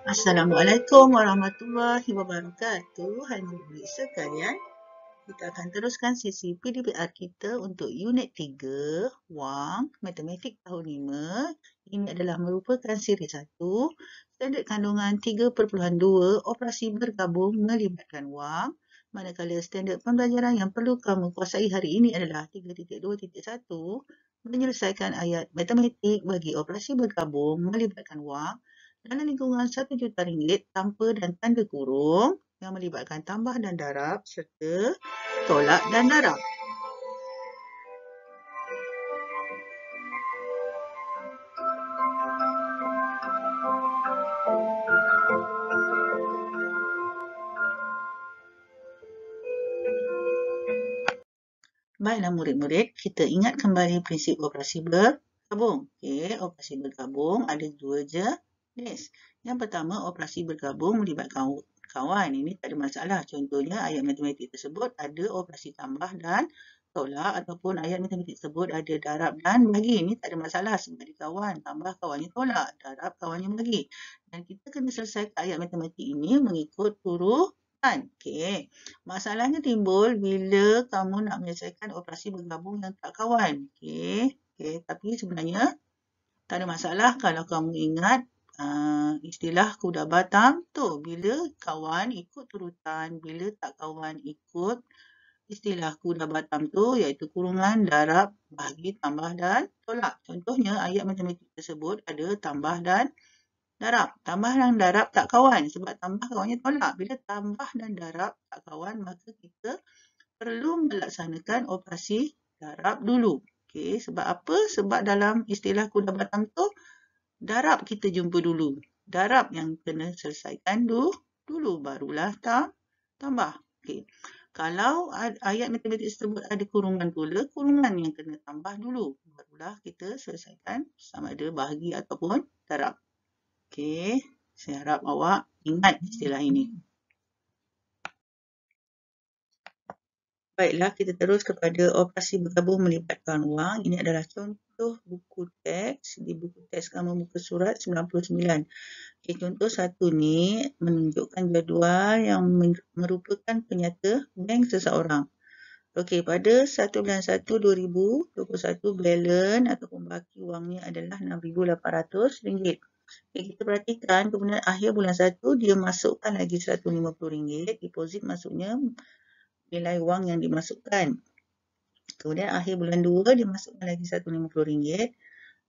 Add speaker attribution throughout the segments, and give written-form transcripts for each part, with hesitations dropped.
Speaker 1: Assalamualaikum warahmatullahi wabarakatuh. Hai murid sekalian, kita akan teruskan sesi PDPR kita untuk unit 3, Wang, Matematik tahun 5. Ini adalah merupakan siri 1, standard kandungan 3.2, operasi bergabung melibatkan Wang. Manakala standard pembelajaran yang perlu kamu kuasai hari ini adalah 3.2.1, menyelesaikan ayat matematik bagi operasi bergabung melibatkan Wang dalam lingkungan RM1 juta tanpa dan tanda kurung yang melibatkan tambah dan darab serta tolak dan darab. Baiklah murid-murid, kita ingat kembali prinsip operasi bergabung. Okey, operasi bergabung ada dua jenis. Yang pertama, operasi bergabung melibatkan kawan. Ini tak ada masalah. Contohnya, ayat matematik tersebut ada operasi tambah dan tolak ataupun ayat matematik tersebut ada darab dan bagi. Ini tak ada masalah sebab dia kawan. Tambah kawannya tolak, darab kawannya bagi. Dan kita kena selesaikan ayat matematik ini mengikut turutan. Okey. Masalahnya timbul bila kamu nak menyelesaikan operasi bergabung yang tak kawan. Okey. Tapi sebenarnya tak ada masalah kalau kamu ingat istilah kuda batam tu. Bila kawan ikut turutan, bila tak kawan ikut istilah kuda batam tu iaitu kurungan, darab, bahagi, tambah dan tolak. Contohnya ayat matematik tersebut ada tambah dan darab. Tambah dan darab tak kawan sebab tambah kawannya tolak. Bila tambah dan darab tak kawan, maka kita perlu melaksanakan operasi darab dulu. Okey, sebab apa? Sebab dalam istilah kuda batam tu, darab kita jumpa dulu. Darab yang kena selesaikan dulu barulah tambah. Okey. Kalau ayat matematik tersebut ada kurungan pula, kurungan yang kena tambah dulu. Barulah kita selesaikan sama ada bahagi ataupun darab. Okey, saya harap awak ingat istilah ini. Baiklah, kita terus kepada operasi bergabung melibatkan wang. Ini adalah contoh buku teks. Di buku teks kamu muka surat 99. Okay, contoh satu ni menunjukkan jadual yang merupakan penyata bank seseorang. Okey, pada 1 bulan 1 2021 balance ataupun baki wangnya adalah RM6,800. Okay, kita perhatikan kemudian akhir bulan 1 dia masukkan lagi RM150. Deposit maksudnya nilai wang yang dimasukkan. Kemudian akhir bulan 2 dia masukkan lagi RM150.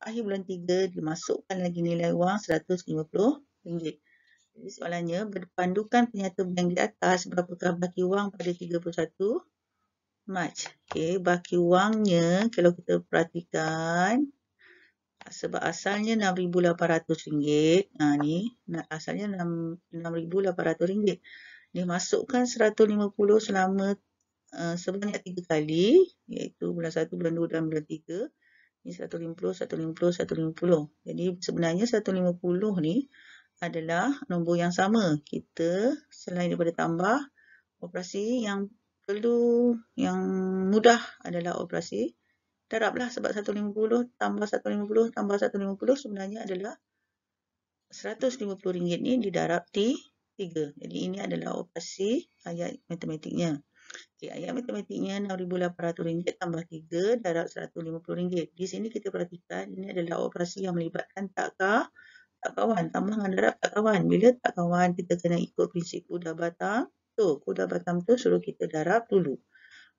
Speaker 1: Akhir bulan 3 dimasukkan lagi nilai wang RM150. Jadi soalannya, berpandukan penyata bank di atas, berapakah baki wang pada 31 Mac? Okey, baki wangnya kalau kita perhatikan, sebab asalnya RM6,800. Ni asalnya RM6,800. Dia masukkan RM150 selama sebanyak 3 kali, iaitu bulan 1, bulan 2 dan bulan 3. Ini 150, 150, 150. Jadi sebenarnya 150 ni adalah nombor yang sama. Kita selain daripada tambah, operasi yang mudah adalah operasi darab lah, sebab 150 tambah 150 tambah 150 sebenarnya adalah RM150 ni didarab 3. Jadi ini adalah operasi ayat matematiknya. Okay, ayat matematiknya RM6,800 tambah 3 darab RM150. Di sini kita perhatikan ini adalah operasi yang melibatkan tak kawan. Tambah dengan darab tak kawan. Bila tak kawan, kita kena ikut prinsip kuda batam. Kuda batam tu suruh kita darab dulu.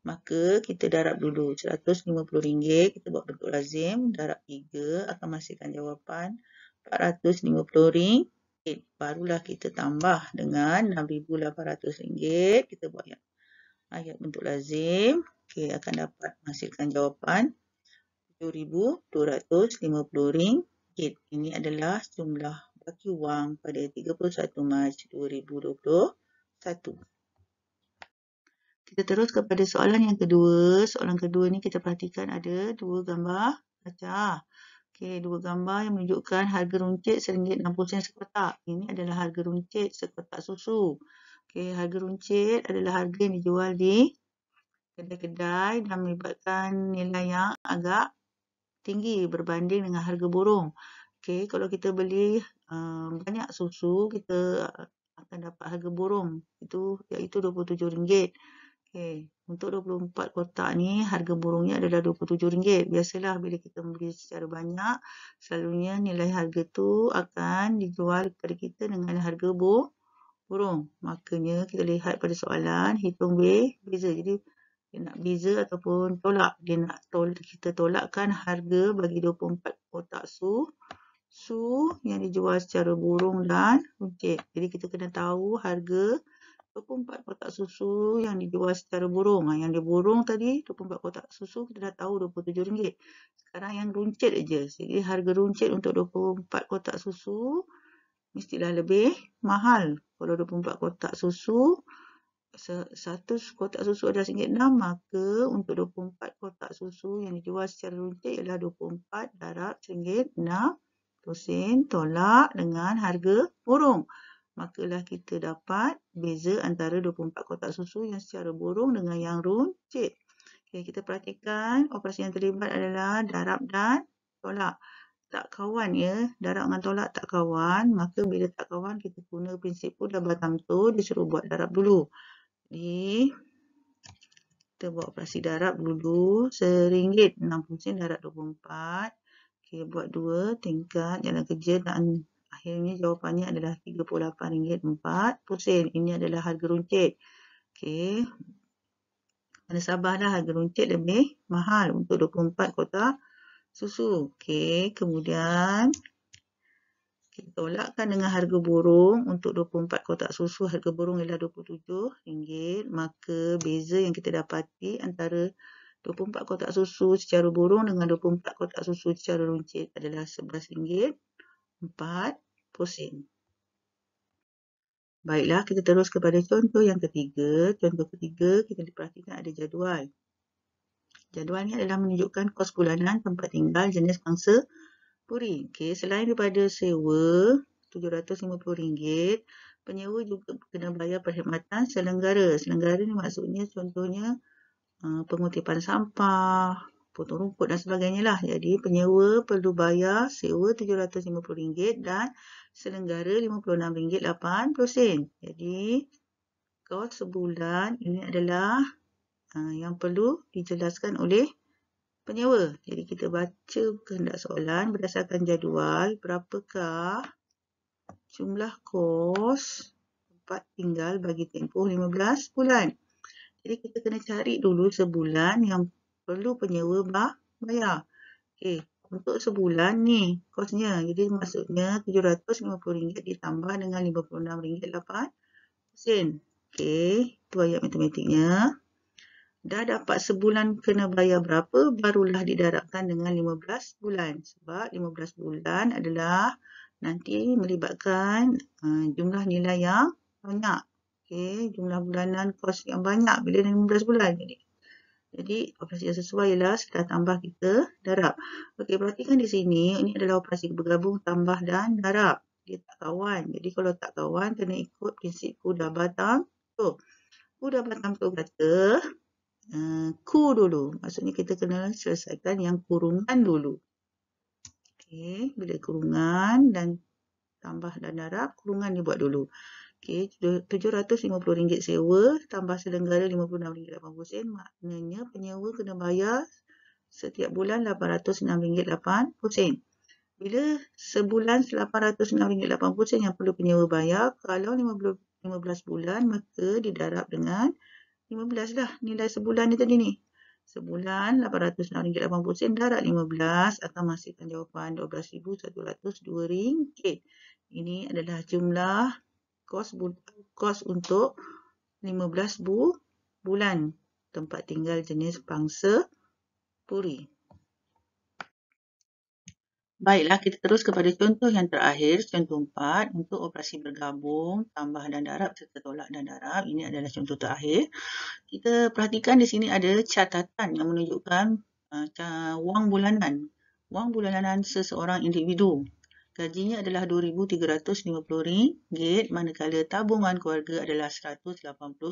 Speaker 1: Maka kita darab dulu RM150. Kita buat bentuk lazim. Darab 3 akan menghasilkan jawapan RM450. Barulah kita tambah dengan RM6,800. Kita buat ayat bentuk lazim. Okey, akan dapat menghasilkan jawapan RM7,250. Ini adalah jumlah baki wang pada 31 Mac 2021. Kita terus kepada soalan yang kedua. Soalan kedua ni kita perhatikan ada dua gambar kaca. Okey, dua gambar yang menunjukkan harga runcit RM1.60 sekotak. Ini adalah harga runcit sekotak susu. Okey, harga runcit adalah harga yang dijual di kedai-kedai dan melibatkan nilai yang agak tinggi berbanding dengan harga borong. Okey, kalau kita beli banyak susu, kita akan dapat harga borong, iaitu RM27. Okey, untuk 24 kotak ni harga borongnya adalah RM27. Biasalah bila kita membeli secara banyak, selalunya nilai harga tu akan dijual kepada kita dengan harga borong. Makanya kita lihat pada soalan, hitung beza. Jadi dia nak beza ataupun tolak. Kita tolakkan harga bagi 24 kotak su yang dijual secara borong dan runcit. Jadi kita kena tahu harga 24 kotak susu yang dijual secara borong. Yang dia borong tadi 24 kotak susu kita dah tahu RM27. Sekarang yang runcit aja. Jadi harga runcit untuk 24 kotak susu mestilah lebih mahal. Kalau 24 kotak susu, satu kotak susu adalah RM1.6, maka untuk 24 kotak susu yang dijual secara runcit ialah 24 darab RM1.6 tolak dengan harga borong. Makalah kita dapat beza antara 24 kotak susu yang secara borong dengan yang runcit. Okay, kita perhatikan operasi yang terlibat adalah darab dan tolak. Tak kawan ya, darab dengan tolak tak kawan. Maka bila tak kawan kita guna prinsip pun double thumb tu, disuruh buat darab dulu. Jadi kita buat operasi darab dulu. RM1.60 darab 24. Okay, buat 2 tingkat jalan kerja dan akhirnya jawapannya adalah RM38.40. Ini adalah harga runcit. Okay. Kena sabarlah, harga runcit lebih mahal untuk 24 kotak susu. Okay. Kemudian kita tolakkan dengan harga borong. Untuk 24 kotak susu harga borong ialah RM27. Maka beza yang kita dapati antara 24 kotak susu secara borong dengan 24 kotak susu secara runcit adalah RM11.40. Baiklah, kita terus kepada contoh yang ketiga. Contoh ketiga, kita diperhatikan ada jadual. Jadual ni adalah menunjukkan kos bulanan tempat tinggal jenis bangsa puri. Okay, selain daripada sewa RM750, penyewa juga kena bayar perkhidmatan selenggara. Selenggara ni maksudnya contohnya pengutipan sampah, potong rumput dan sebagainya lah. Jadi penyewa perlu bayar sewa RM750 dan selenggara RM56.80. Jadi kos sebulan ini adalah yang perlu dijelaskan oleh penyewa. Jadi kita baca kehendak soalan berdasarkan jadual. Berapakah jumlah kos tempat tinggal bagi tempoh 15 bulan? Jadi kita kena cari dulu sebulan yang perlu penyewa bayar. Okey, untuk sebulan ni kosnya. Jadi maksudnya RM750 ditambah dengan RM56.80. Okey, itu ayat matematiknya. Dah dapat sebulan kena bayar berapa, barulah didarabkan dengan 15 bulan. Sebab 15 bulan adalah nanti melibatkan jumlah nilai yang banyak. Okay, jumlah bulanan kos yang banyak bila 15 bulan. Jadi operasi yang sesuai ialah setelah tambah kita darab. Okey, perhatikan di sini, ini adalah operasi bergabung, tambah dan darab. Dia tak kawan. Jadi kalau tak kawan, kena ikut prinsip kuda batang tu. Kuda batang tu kata, ku dulu. Maksudnya kita kena selesaikan yang kurungan dulu. Okey, bila kurungan dan tambah dan darab, kurungan ni buat dulu. Okey, RM750 sewa tambah selenggara RM56.80. Maknanya penyewa kena bayar setiap bulan RM806.80. Bila sebulan RM806.80 yang perlu penyewa bayar, kalau 15 bulan maka didarab dengan 15 lah nilai sebulan ni tadi ni. Sebulan RM806.80 darab 15 akan menghasilkan jawapan RM12,102. Ini adalah jumlah kos untuk 15 bulan tempat tinggal jenis bangsa puri. Baiklah, kita terus kepada contoh yang terakhir, contoh 4 untuk operasi bergabung, tambah dan darab serta tolak dan darab. Ini adalah contoh terakhir. Kita perhatikan di sini ada catatan yang menunjukkan wang bulanan. Wang bulanan seseorang individu. Gajinya adalah RM2,350, manakala tabungan keluarga adalah RM180.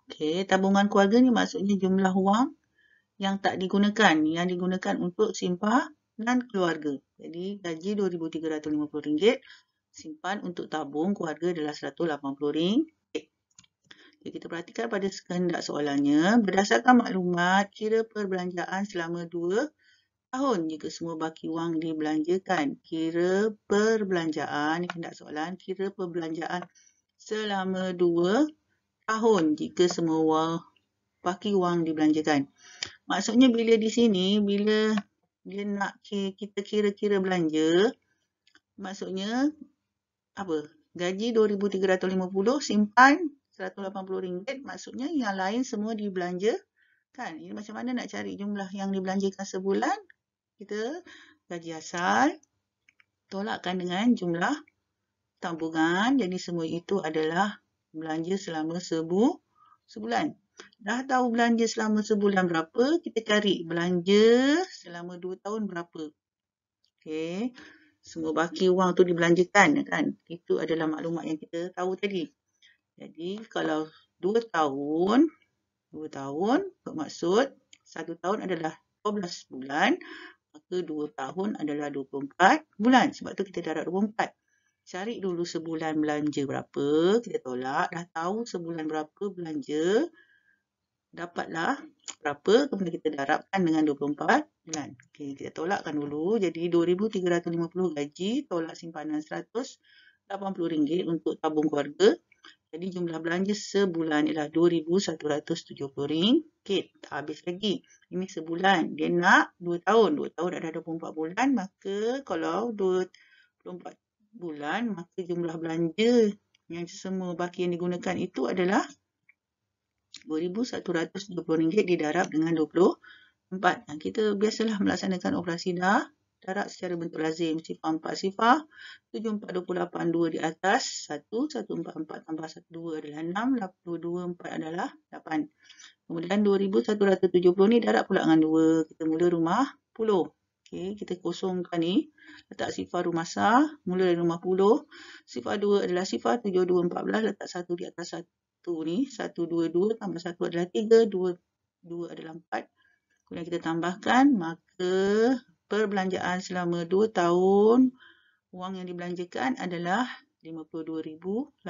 Speaker 1: Okey, tabungan keluarga ni maksudnya jumlah wang yang tak digunakan, yang digunakan untuk dan keluarga. Jadi gaji RM2,350, simpan untuk tabung keluarga adalah RM180. Okay, kita perhatikan pada kehendak soalannya. Berdasarkan maklumat, kira perbelanjaan selama 2 tahun jika semua baki wang dibelanjakan. Kira perbelanjaan, ini kehendak soalan, kira perbelanjaan selama 2 tahun jika semua baki wang dibelanjakan. Maksudnya bila di sini, bila nak kita kira-kira belanja, maksudnya apa? Gaji RM2,350, simpan RM180, maksudnya yang lain semua dibelanjakan. Ini macam mana nak cari jumlah yang dibelanjakan sebulan? Kita gaji asal, tolakkan dengan jumlah tabungan. Jadi semua itu adalah belanja selama sebulan. Dah tahu belanja selama sebulan berapa, kita cari belanja selama 2 tahun berapa. Okey. Semua baki wang tu dibelanjakan kan. Itu adalah maklumat yang kita tahu tadi. Jadi kalau 2 tahun bermaksud 1 tahun adalah 12 bulan, maka 2 tahun adalah 24 bulan. Sebab tu kita darab 24. Cari dulu sebulan belanja berapa, kita tolak. Dah tahu sebulan berapa belanja, dapatlah berapa, kemudian kita darabkan dengan 24 bulan. Okey, kita tolakkan dulu. Jadi RM2,350 gaji, tolak simpanan RM180 untuk tabung keluarga. Jadi jumlah belanja sebulan ialah RM2,170. Tak habis lagi. Ini sebulan. Dia nak 2 tahun. 2 tahun ada 24 bulan. Maka kalau 24 bulan, maka jumlah belanja yang semua baki yang digunakan itu adalah RM2,170 didarab dengan 24. Kita biasalah melaksanakan operasi darab secara bentuk lazim. Sifar 4 sifar, 7, 4, 28, 2 di atas, 1, 1, 4, 4 tambah 1, 2 adalah 6, 2, 2, 4 adalah 8. Kemudian 2,170 ni darab pula dengan 2. Kita mula rumah 10. Okey, kita kosongkan ni. Letak sifar rumah sah, mula dari rumah 10. Sifar 2 adalah sifar, 7, 2, 14. Letak 1 di atas 1 ni. 1, 2, 2 tambah 1 adalah 3. 2 adalah 4. Kemudian kita tambahkan, maka perbelanjaan selama 2 tahun, wang yang dibelanjakan adalah RM52,080.